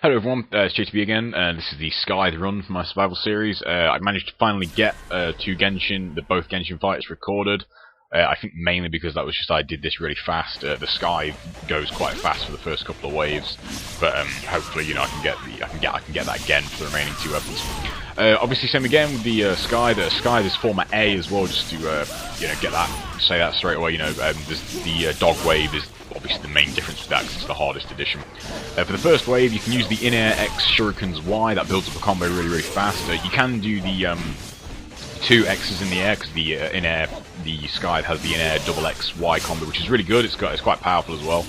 Hello everyone, it's JTB again, and this is the Scythe run for my survival series. I managed to finally get both Genshin fights recorded. I think mainly because that was just I did this really fast. The Scythe goes quite fast for the first couple of waves, but hopefully I can get that again for the remaining two weapons. Obviously, same again with the Scythe. Scythe is former A as well, just to get that, say that straight away. The dog wave is obviously the main difference with that because it's the hardest edition. For the first wave, you can use the in-air X Shurikens Y. That builds up a combo really fast. You can do the two X's in the air because the in-air, the Scythe has the in-air double X Y combo, which is really good. It's quite powerful as well.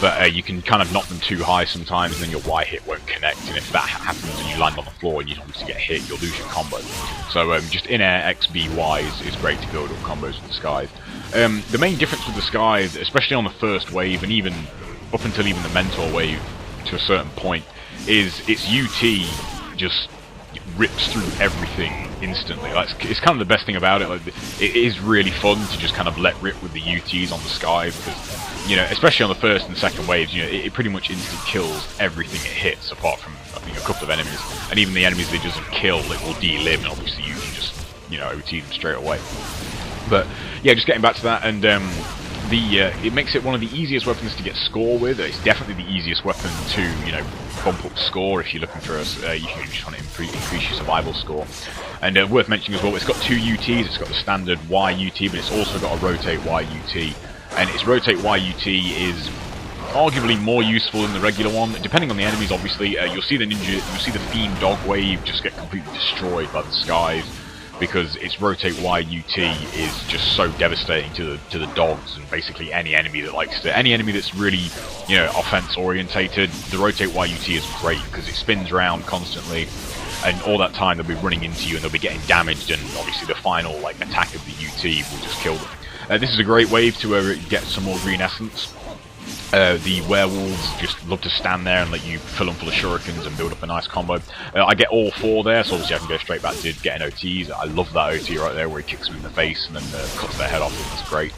But you can kind of knock them too high sometimes, and then your Y hit won't connect. And if that happens and you land on the floor and you obviously get hit, you'll lose your combo. So just in-air X B Y is great to build up combos with the Scythe. The main difference with the Scythe, especially on the first wave, and even up until even the Mentor wave to a certain point, is its UT just rips through everything instantly. It's kind of the best thing about it. It is really fun to just kind of let rip with the UTs on the Scythe, because especially on the first and second waves, it pretty much instant kills everything it hits, apart from I think a couple of enemies, and even the enemies that it doesn't kill, it will delimb, and obviously you can just OT them straight away. But yeah, just getting back to that, and it makes it one of the easiest weapons to get score with. It's definitely the easiest weapon to bump up score if you're looking for you just want to increase your survival score. And worth mentioning as well, it's got two UTs. It's got the standard YUT, but it's also got a rotate YUT. And its rotate YUT is arguably more useful than the regular one, depending on the enemies. Obviously, you'll see the Fiend Dog Wave just get completely destroyed by the Scythe, because its rotate YUT is just so devastating to the dogs and basically any enemy that likes to, any enemy that's really offense orientated. The rotate YUT is great because it spins around constantly, and all that time they'll be running into you and they'll be getting damaged, and obviously the final attack of the UT will just kill them. This is a great wave to get some more green essence. The werewolves just love to stand there and let you fill them full of shurikens and build up a nice combo. I get all four there, so obviously I can go straight back to getting OTs. I love that OT right there where he kicks them in the face and then cuts their head off. That's great.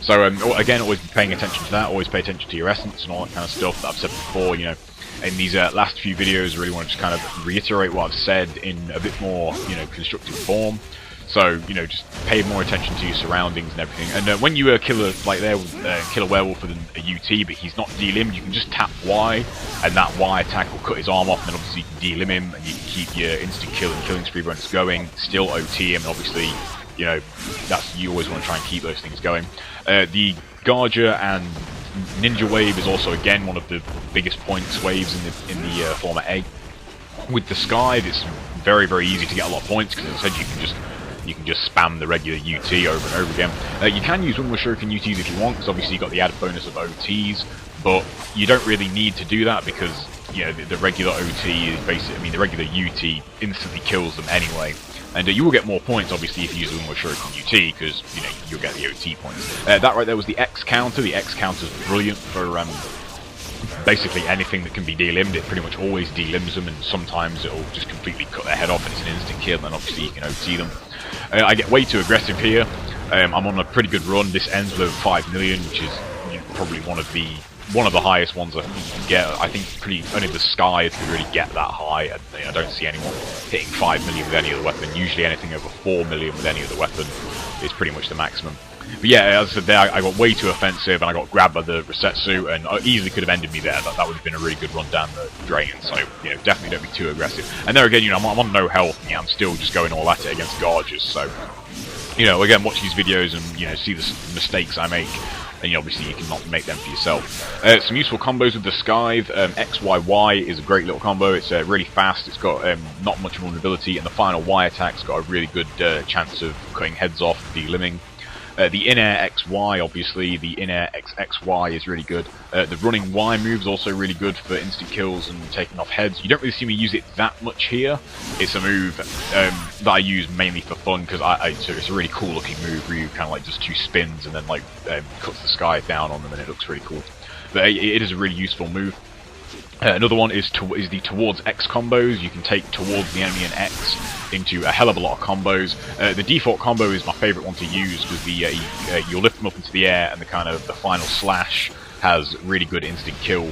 So again, always be paying attention to that. Always pay attention to your essence and all that kind of stuff that I've said before. In these last few videos, I really want to just kind of reiterate what I've said in a bit more constructive form. So, just pay more attention to your surroundings and everything. And when you kill a werewolf with a UT, but he's not delimbed, you can just tap Y, and that Y attack will cut his arm off, and then obviously you can delimb him, and you can keep your instant kill and killing spree bonus going, still OT him, and obviously, you always want to try and keep those things going. The Garger and Ninja Wave is also, again, one of the biggest points waves in the former A. With the Scythe, it's very easy to get a lot of points, because as I said, you can just spam the regular UT over and over again. You can use one with Shuriken UTs if you want, because obviously you've got the added bonus of OTs, but you don't really need to do that because the regular OT is basically, the regular UT instantly kills them anyway. And you will get more points, obviously, if you use one with Shuriken UT, because you'll get the OT points. That right there was the X counter. The X counter is brilliant for basically anything that can be delimbed. It pretty much always delimbs them, and sometimes it'll just completely cut their head off and it's an instant kill, and obviously you can OT them. I get way too aggressive here. I'm on a pretty good run. This ends with over 5 million, which is probably one of the highest ones I think you can get. I think only the Scythe could really get that high. I don't see anyone hitting 5 million with any other weapon. Usually anything over 4 million with any other weapon is pretty much the maximum. But yeah, as I said there, I got way too offensive and I got grabbed by the Resetsu, and I easily could have ended me there. That would have been a really good run down the drain, so definitely don't be too aggressive. And there again, I'm on no health, I'm still just going all at it against Gargers, so again, watch these videos and see the mistakes I make, and obviously you can not make them for yourself. Some useful combos with the Scythe. XYY is a great little combo. It's really fast, it's got not much vulnerability, and the final Y attack's got a really good chance of cutting heads off, delimbing. The in-air XY, obviously, the in-air XXXY is really good. The running Y move is also really good for instant kills and taking off heads. You don't really see me use it that much here. It's a move that I use mainly for fun, because it's a really cool looking move where you kind of just two spins and then cuts the Scythe down on them, and it looks really cool. But it is a really useful move. Another one is the towards X combos. You can take towards the enemy and X into a hell of a lot of combos. The default combo is my favourite one to use because you'll lift them up into the air, and the final slash has really good instant kill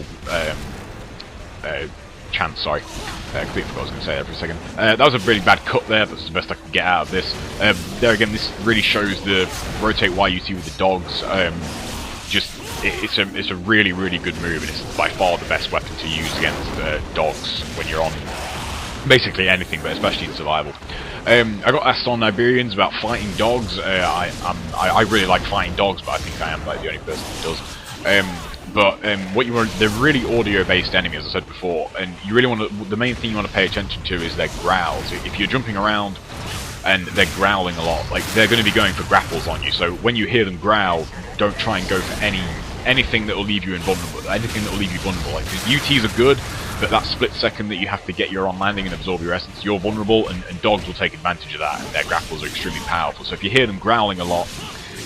chance, sorry. Completely forgot what I was going to say there for a second. That was a really bad cut there, that's the best I could get out of this. There again, this really shows the rotate YUT with the dogs. It's a really, really good move, and it's by far the best weapon to use against dogs when you're on basically anything, but especially in survival. I got asked on Iberians about fighting dogs. I really like fighting dogs, but I think I am like the only person who does. What you want, they're really audio-based enemies, as I said before, and you really want to. The main thing you want to pay attention to is their growls. If you're jumping around and they're growling a lot, like they're going to be going for grapples on you. So when you hear them growl, don't try and go for anything that will leave you invulnerable. Anything that will leave you vulnerable. Like UTs are good, but that split second that you have to get your on landing and absorb your essence, you're vulnerable, and dogs will take advantage of that. And their grapples are extremely powerful. So if you hear them growling a lot,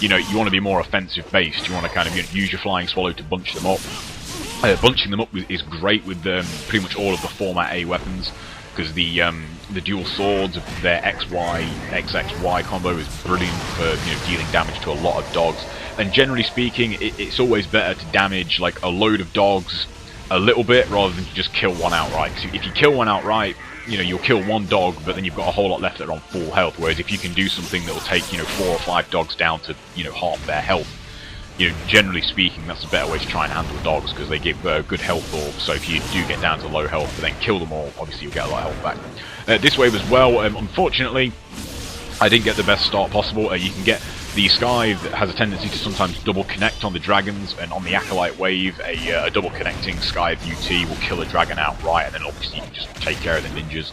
you want to be more offensive based. You want to kind of use your flying swallow to bunch them up. Bunching them up is great with pretty much all of the Format A weapons, because the dual swords of their XXXY combo is brilliant for dealing damage to a lot of dogs. And generally speaking, it's always better to damage like a load of dogs a little bit rather than to just kill one outright. Because if you kill one outright, you'll kill one dog, but then you've got a whole lot left that are on full health. Whereas if you can do something that will take 4 or 5 dogs down to half their health, generally speaking, that's a better way to try and handle dogs, because they give good health orbs. So if you do get down to low health, but then kill them all, obviously you'll get a lot of health back. This wave as well, unfortunately, I didn't get the best start possible. You can get the Scythe has a tendency to sometimes double connect on the dragons, and on the Acolyte wave, a double connecting Scythe UT will kill a dragon outright, and then obviously you can just take care of the ninjas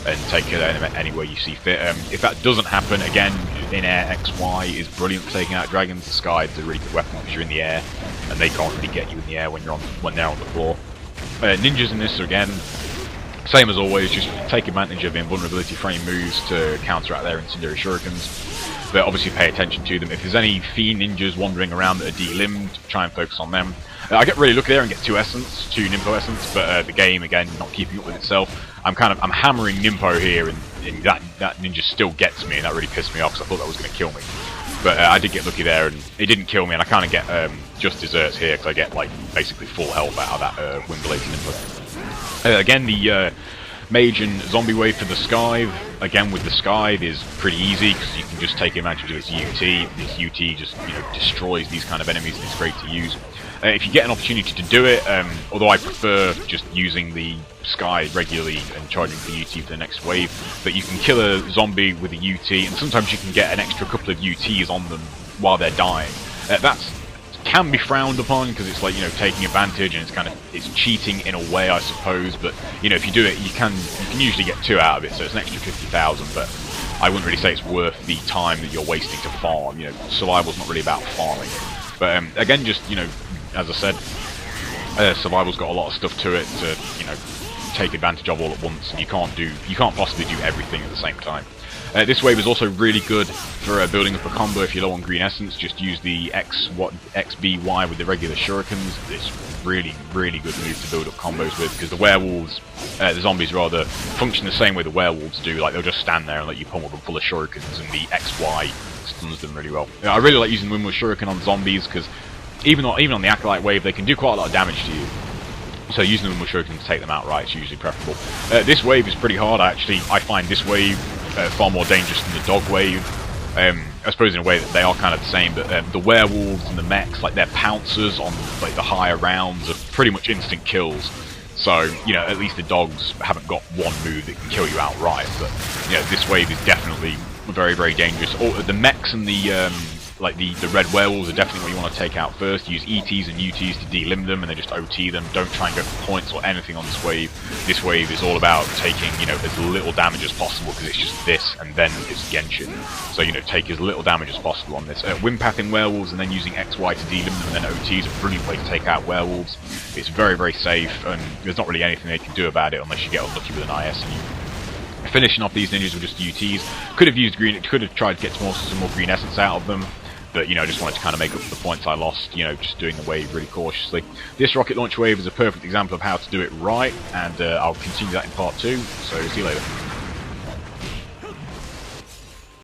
and take care of them any way you see fit. If that doesn't happen, again, in air XY is brilliant for taking out dragons. The Scythe's a really good weapon because you're in the air, and they can't really get you in the air when they're on the floor. Ninjas in this, again, same as always, just take advantage of invulnerability frame moves to counteract their incendiary shurikens. But obviously pay attention to them. If there's any fiend ninjas wandering around that are delimbed, try and focus on them. I get really lucky there and get 2 Nympho essence, but the game, again, not keeping up with itself. I'm hammering Nympho here, and that ninja still gets me, and that really pissed me off because I thought that was going to kill me. But I did get lucky there, and it didn't kill me, and I kind of get just desserts here because I get like basically full health out of that wind-related Nympho. Again, the Mage and Zombie wave for the Scythe. Again, with the Scythe is pretty easy because you can just take advantage of its UT. This UT just destroys these kind of enemies, and it's great to use. If you get an opportunity to do it, although I prefer just using the Scythe regularly and charging for UT for the next wave, but you can kill a zombie with a UT, and sometimes you can get an extra couple of UTs on them while they're dying. That's can be frowned upon because it's like taking advantage, and it's cheating in a way, I suppose. But if you do it, you can usually get 2 out of it, so it's an extra 50,000. But I wouldn't really say it's worth the time that you're wasting to farm. Survival's not really about farming. But again, just as I said, survival's got a lot of stuff to it to take advantage of all at once, and you can't possibly do everything at the same time. This wave is also really good for building up a combo if you're low on green essence. Just use the XBY with the regular shurikens. It's really, really good move to build up combos with, because the werewolves, the zombies rather, function the same way the werewolves do. Like, they'll just stand there and let you pummel them full of shurikens, and the XY stuns them really well. I really like using Windward Shuriken on zombies, because even on the Acolyte wave, they can do quite a lot of damage to you. So using them with shuriken to take them outright is usually preferable. This wave is pretty hard. I find this wave far more dangerous than the dog wave. I suppose in a way that they are kind of the same, but the werewolves and the mechs, like their pouncers on like the higher rounds, are pretty much instant kills. So at least the dogs haven't got one move that can kill you outright. But this wave is definitely very, very dangerous. The mechs and the the red werewolves are definitely what you want to take out first. Use ETs and UTs to delimb them, and then just OT them. Don't try and go for points or anything on this wave. This wave is all about taking as little damage as possible, because it's just this, and then it's Genshin. So take as little damage as possible on this. Wimpathing werewolves and then using XY to delimb them, and then OT is a brilliant way to take out werewolves. It's very, very safe, and there's not really anything they can do about it unless you get unlucky with an IS. And finishing off these ninjas with just UTs. Could have used green. Could have tried to get some more green essence out of them. But, I just wanted to kind of make up for the points I lost, just doing the wave really cautiously. This rocket launch wave is a perfect example of how to do it right, and I'll continue that in part 2, so see you later.